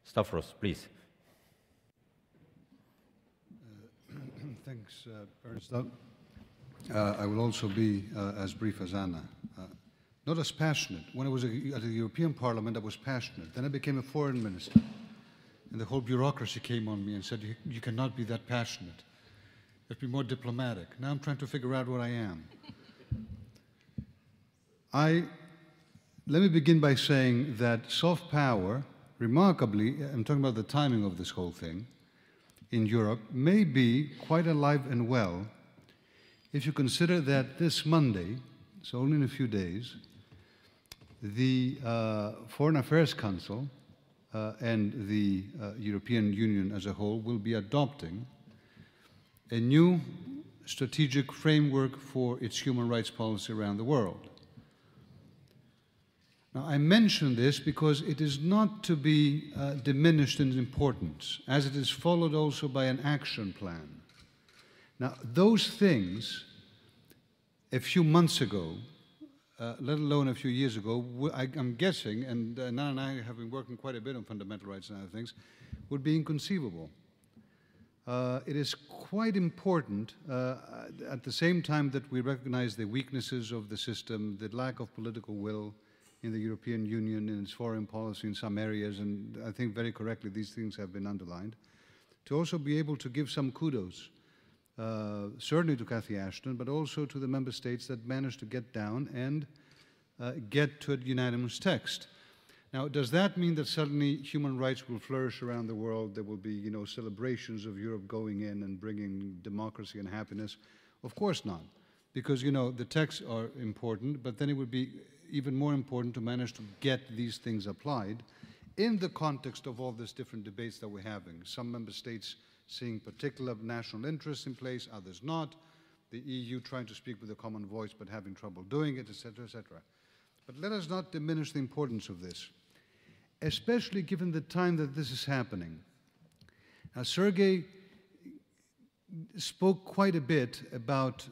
Stavros, please. Thanks, Ernst. I will also be as brief as Anna. Not as passionate. When I was at the European Parliament, I was passionate. Then I became a foreign minister. And the whole bureaucracy came on me and said, you cannot be that passionate. You have to be more diplomatic. Now I'm trying to figure out what I am. Let me begin by saying that soft power, remarkably, I'm talking about the timing of this whole thing, in Europe, may be quite alive and well if you consider that this Monday, so only in a few days, the Foreign Affairs Council and the European Union as a whole will be adopting a new strategic framework for its human rights policy around the world. Now, I mention this because it is not to be diminished in importance, as it is followed also by an action plan. Now, those things, a few months ago, let alone a few years ago, I'm guessing, and Nana and I have been working quite a bit on fundamental rights and other things, would be inconceivable. It is quite important, at the same time that we recognize the weaknesses of the system, the lack of political will in the European Union, in its foreign policy in some areas, and I think very correctly these things have been underlined, to also be able to give some kudos, certainly to Cathy Ashton, but also to the member states that managed to get down and get to a unanimous text. Now, does that mean that suddenly human rights will flourish around the world? There will be, celebrations of Europe going in and bringing democracy and happiness? Of course not, because, the texts are important, but then it would be even more important to manage to get these things applied in the context of all these different debates that we're having. Some member states seeing particular national interests in place, others not. The EU trying to speak with a common voice but having trouble doing it, etc., etc. But let us not diminish the importance of this, especially given the time that this is happening. Now, Sergei spoke quite a bit about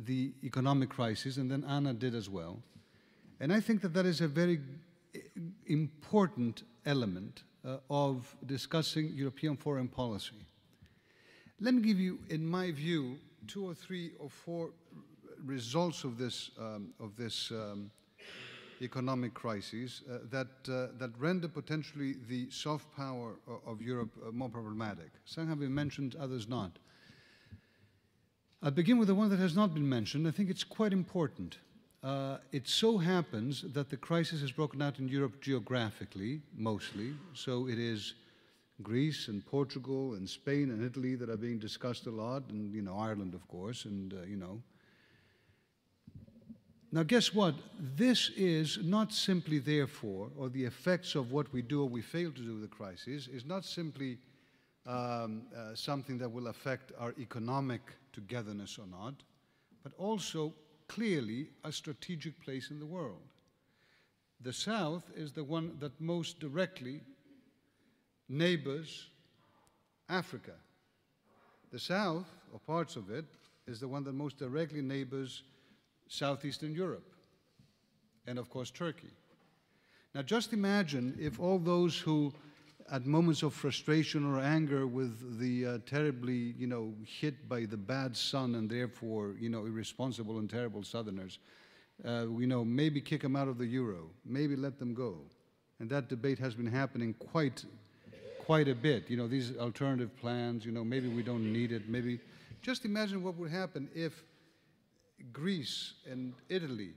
the economic crisis, and then Anna did as well. And I think that that is a very important element of discussing European foreign policy. Let me give you, in my view, 2 or 3 or 4 results of this economic crisis that render potentially the soft power of Europe more problematic. Some have been mentioned, others not. I'll begin with the one that has not been mentioned. I think it's quite important. It so happens that the crisis has broken out in Europe geographically, mostly. So it is Greece and Portugal and Spain and Italy that are being discussed a lot, and, Ireland, of course, and, Now, guess what? This is not simply, therefore, or the effects of what we do or we fail to do with the crisis, is not simply something that will affect our economic togetherness or not, but also clearly a strategic place in the world. The South is the one that most directly neighbors Africa. The South, or parts of it, is the one that most directly neighbors Southeastern Europe, and of course Turkey. Now just imagine if all those who, at moments of frustration or anger with the terribly, hit by the bad sun and therefore, irresponsible and terrible Southerners, maybe kick them out of the euro, maybe let them go. And that debate has been happening quite a bit. These alternative plans, maybe we don't need it, maybe. Just imagine what would happen if Greece and Italy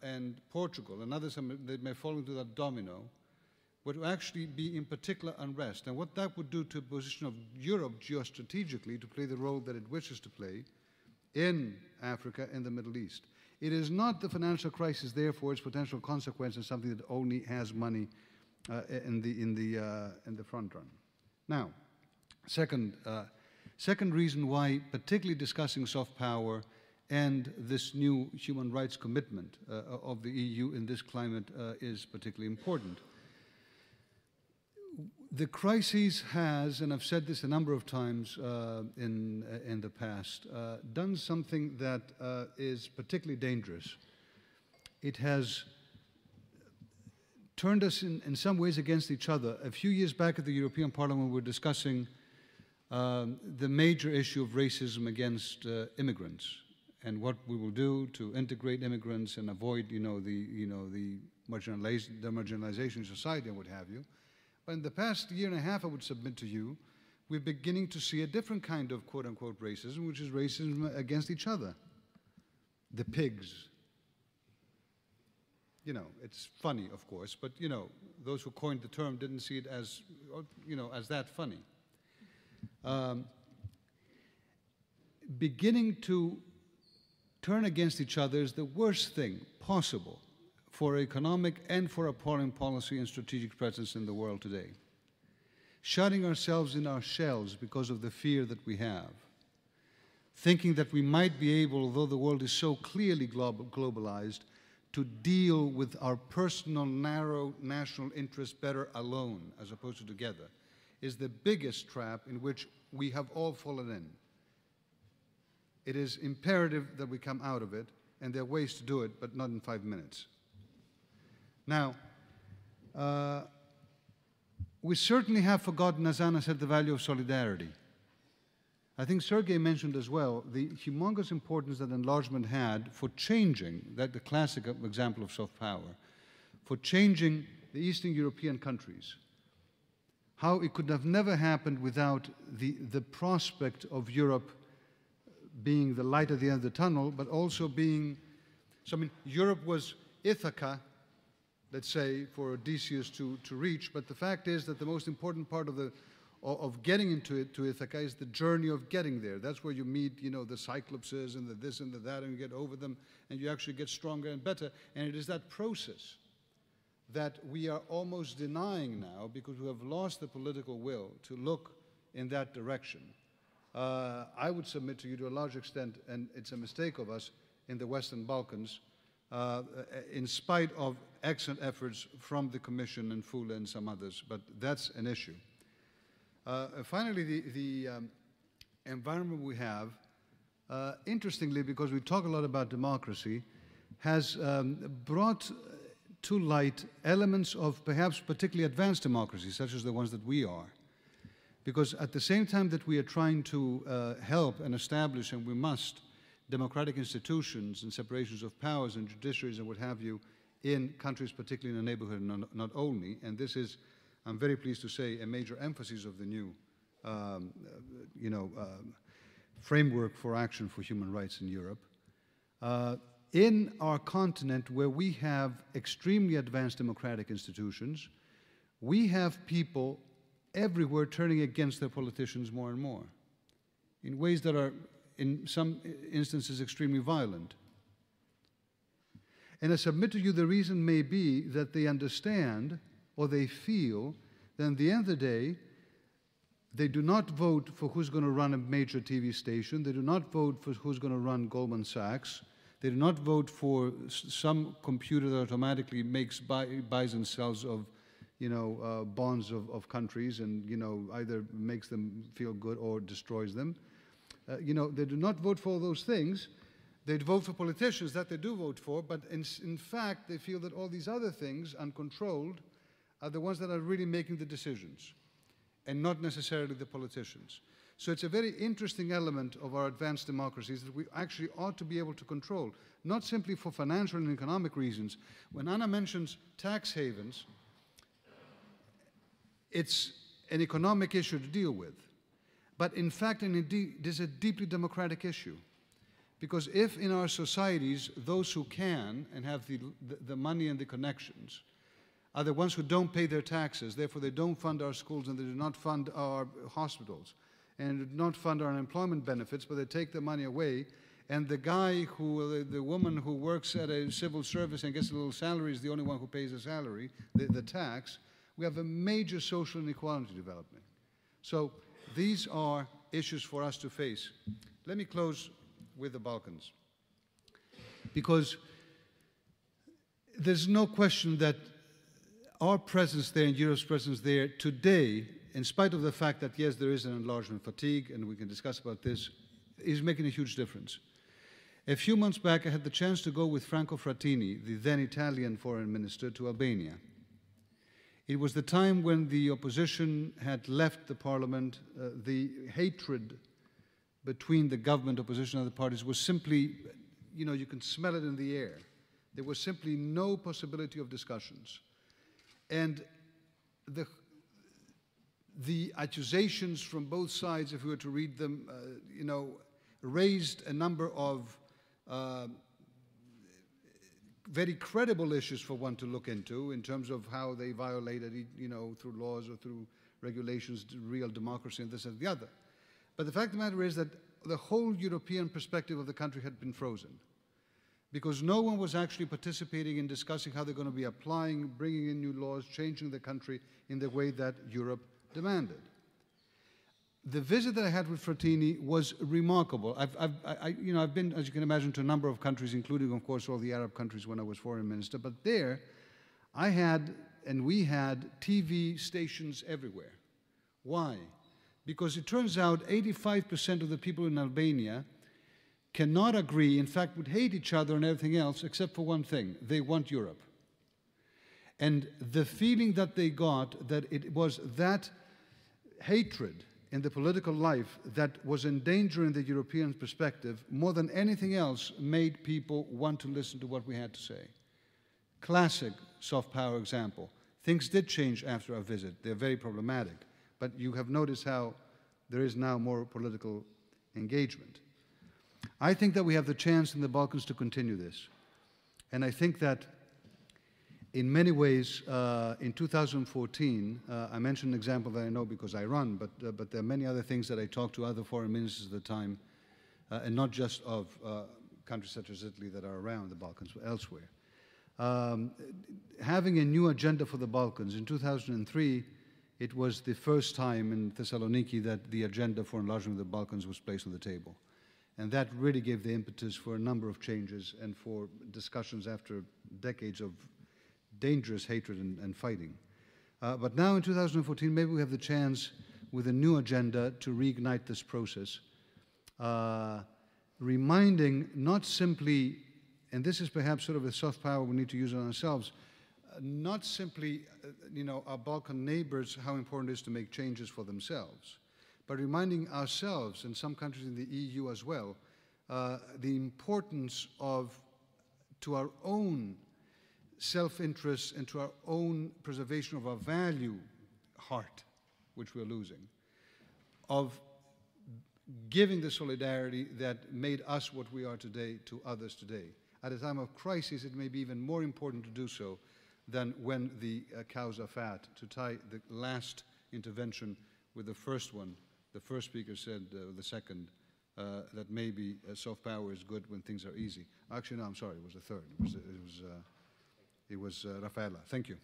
and Portugal and others that may fall into that domino would actually be in particular unrest, and what that would do to the position of Europe geostrategically to play the role that it wishes to play in Africa and the Middle East. It is not the financial crisis, therefore, its potential consequences, something that only has money in the front run. Now, second reason why particularly discussing soft power and this new human rights commitment of the EU in this climate is particularly important. The crisis has, and I've said this a number of times in the past, done something that is particularly dangerous. It has turned us in some ways against each other. A few years back at the European Parliament, we were discussing the major issue of racism against immigrants and what we will do to integrate immigrants and avoid, the marginalization of society and what have you. But in the past year and a half, I would submit to you, we're beginning to see a different kind of quote-unquote racism, which is racism against each other. The pigs. It's funny, of course, but, those who coined the term didn't see it as, as that funny. Beginning to turn against each other is the worst thing possible for economic and for a foreign policy and strategic presence in the world today. Shutting ourselves in our shells because of the fear that we have, thinking that we might be able, although the world is so clearly globalized, to deal with our personal, narrow national interests better alone as opposed to together, is the biggest trap in which we have all fallen in. It is imperative that we come out of it, and there are ways to do it, but not in 5 minutes. Now, we certainly have forgotten, as Anna said, the value of solidarity. I think Sergei mentioned as well the humongous importance that enlargement had for changing, that the classic example of soft power, for changing the Eastern European countries. How it could have never happened without the prospect of Europe being the light at the end of the tunnel, but also being, Europe was Ithaca, let's say, for Odysseus to reach, but the fact is that the most important part of getting into Ithaca is the journey of getting there. That's where you meet, the Cyclopses and the this and the that, and you get over them, and you actually get stronger and better. And it is that process that we are almost denying now because we have lost the political will to look in that direction. I would submit to you to a large extent, and it's a mistake of us in the Western Balkans, in spite of excellent efforts from the Commission and Fula and some others, but that's an issue. Finally, the environment we have, interestingly, because we talk a lot about democracy, has brought to light elements of perhaps particularly advanced democracies, such as the ones that we are. Because at the same time that we are trying to help and establish, and we must, democratic institutions and separations of powers and judiciaries and what have you in countries, particularly in the neighborhood, not only, and this is, I'm very pleased to say, a major emphasis of the new framework for action for human rights in Europe. In our continent, where we have extremely advanced democratic institutions, we have people everywhere turning against their politicians more and more, in ways that are, in some instances, extremely violent. And I submit to you the reason may be that they understand or they feel that at the end of the day, they do not vote for who's going to run a major TV station. They do not vote for who's going to run Goldman Sachs. They do not vote for some computer that automatically buys and sells of, bonds of countries and, either makes them feel good or destroys them. They do not vote for all those things. They vote for politicians that they do vote for, but in fact, they feel that all these other things, uncontrolled, are the ones that are really making the decisions, and not necessarily the politicians. So it's a very interesting element of our advanced democracies that we actually ought to be able to control, not simply for financial and economic reasons. When Anna mentions tax havens, it's an economic issue to deal with. But in fact, it is a deeply democratic issue. Because if in our societies, those who can and have the money and the connections are the ones who don't pay their taxes, therefore they don't fund our schools and they do not fund our hospitals and do not fund our unemployment benefits, but they take the money away, and the woman who works at a civil service and gets a little salary is the only one who pays the salary, the tax, we have a major social inequality development. So these are issues for us to face. Let me close with the Balkans, because there's no question that our presence there and Europe's presence there today, in spite of the fact that, yes, there is an enlargement fatigue, and we can discuss about this, is making a huge difference. A few months back, I had the chance to go with Franco Frattini, the then Italian foreign minister, to Albania. It was the time when the opposition had left the parliament. The hatred between the government, opposition, and other parties was simply, you can smell it in the air. There was simply no possibility of discussions. And the accusations from both sides, if we were to read them, raised a number of very credible issues for one to look into in terms of how they violated, through laws or through regulations, real democracy and this and the other. But the fact of the matter is that the whole European perspective of the country had been frozen because no one was actually participating in discussing how they're going to be applying, bringing in new laws, changing the country in the way that Europe demanded. The visit that I had with Frattini was remarkable. I've been, as you can imagine, to a number of countries, including, of course, all the Arab countries when I was foreign minister. But there, I had, and we had, TV stations everywhere. Why? Because it turns out 85% of the people in Albania cannot agree, in fact, would hate each other and everything else, except for one thing. They want Europe. And the feeling that they got, that it was that hatred in the political life that was endangering the European perspective, more than anything else, made people want to listen to what we had to say. Classic soft power example. Things did change after our visit. They're very problematic. But you have noticed how there is now more political engagement. I think that we have the chance in the Balkans to continue this. And I think that in many ways, in 2014, I mentioned an example that I know because I run, but there are many other things that I talked to other foreign ministers at the time, and not just of countries such as Italy that are around the Balkans, but elsewhere. Having a new agenda for the Balkans. In 2003, it was the first time in Thessaloniki that the agenda for enlargement of the Balkans was placed on the table. And that really gave the impetus for a number of changes and for discussions after decades of dangerous hatred and fighting. But now in 2014, maybe we have the chance with a new agenda to reignite this process, reminding not simply, and this is perhaps sort of a soft power we need to use on ourselves, not simply, our Balkan neighbors how important it is to make changes for themselves, but reminding ourselves and some countries in the EU as well, the importance of, to our own self-interest and to our own preservation of our value heart, which we're losing, of giving the solidarity that made us what we are today to others today. At a time of crisis, it may be even more important to do so than when the cows are fat, to tie the last intervention with the first one. The first speaker said, the second, that maybe soft power is good when things are easy. Actually, no, I'm sorry, it was the third. It was Rafaela. Thank you.